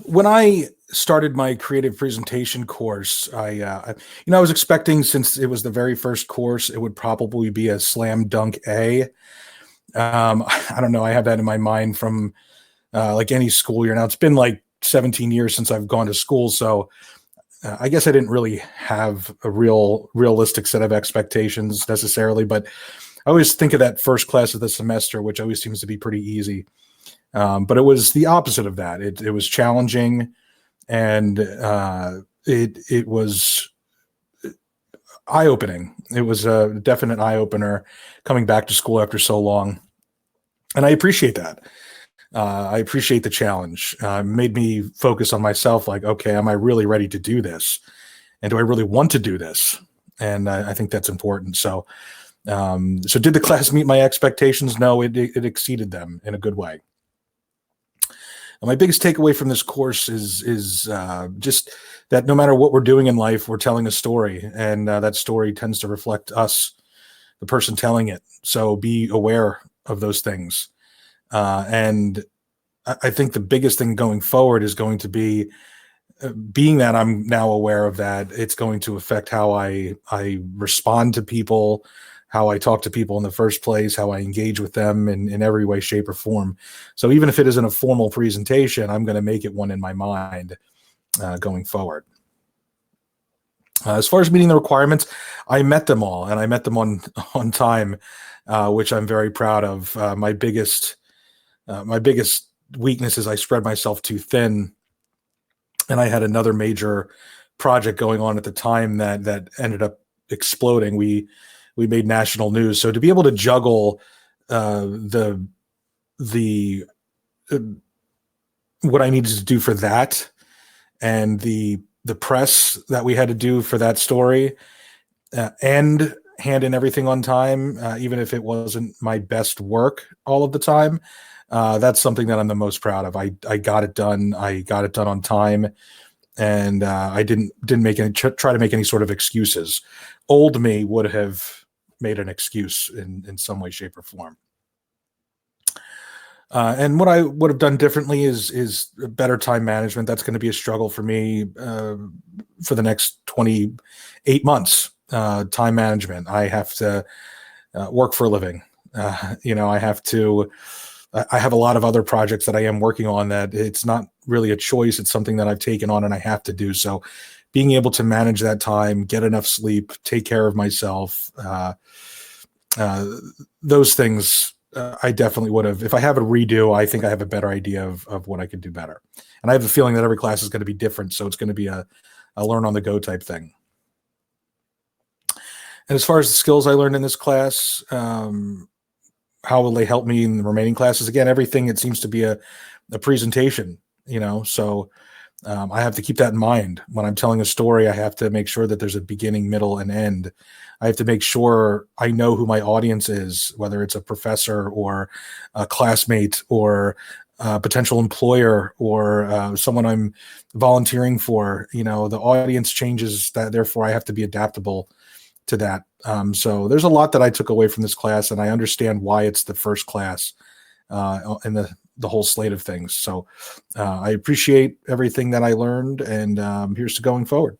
When I started my creative presentation course, I was expecting, since it was the very first course, it would probably be a slam dunk A. I don't know. I have that in my mind from like any school year. Now it's been like 17 years since I've gone to school, so I guess I didn't really have a realistic set of expectations necessarily. But I always think of that first class of the semester, which always seems to be pretty easy. But it was the opposite of that. It was challenging, and it was eye-opening. It was a definite eye-opener coming back to school after so long, and I appreciate that. I appreciate the challenge. Made me focus on myself. Like, okay, am I really ready to do this? And do I really want to do this? And I think that's important. So did the class meet my expectations? No, it exceeded them in a good way. My biggest takeaway from this course is just that no matter what we're doing in life, we're telling a story, and that story tends to reflect us, the person telling it. So be aware of those things. And I think the biggest thing going forward is going to be, being that I'm now aware of that, it's going to affect how I respond to people, how I talk to people in the first place, how I engage with them in every way, shape, or form. So even if it isn't a formal presentation, I'm going to make it one in my mind going forward. As far as meeting the requirements, I met them all, and I met them on time, which I'm very proud of. My biggest weakness is I spread myself too thin, and I had another major project going on at the time that ended up exploding. We made national news, so to be able to juggle the what I needed to do for that, and the press that we had to do for that story, and hand in everything on time, even if it wasn't my best work all of the time, that's something that I'm the most proud of. I got it done. I got it done on time, and I didn't try to make any sort of excuses. Old me would have made an excuse in some way, shape, or form. And what I would have done differently is better time management. That's going to be a struggle for me for the next 28 months. Time management. I have to work for a living. I have to. I have a lot of other projects that I am working on that it's not really a choice. It's something that I've taken on and I have to do. So being able to manage that time, get enough sleep, take care of myself, those things, I definitely would have. If I have a redo, I think I have a better idea of what I could do better. And I have a feeling that every class is going to be different. So it's going to be a learn on the go type thing. And as far as the skills I learned in this class, how will they help me in the remaining classes? Again, everything, it seems to be a presentation, so I have to keep that in mind. When I'm telling a story, I have to make sure that there's a beginning, middle, and end. I have to make sure I know who my audience is, whether it's a professor or a classmate or a potential employer or someone I'm volunteering for. The audience changes, that therefore I have to be adaptable to that. So there's a lot that I took away from this class, and I understand why it's the first class in the whole slate of things. So I appreciate everything that I learned, and here's to going forward.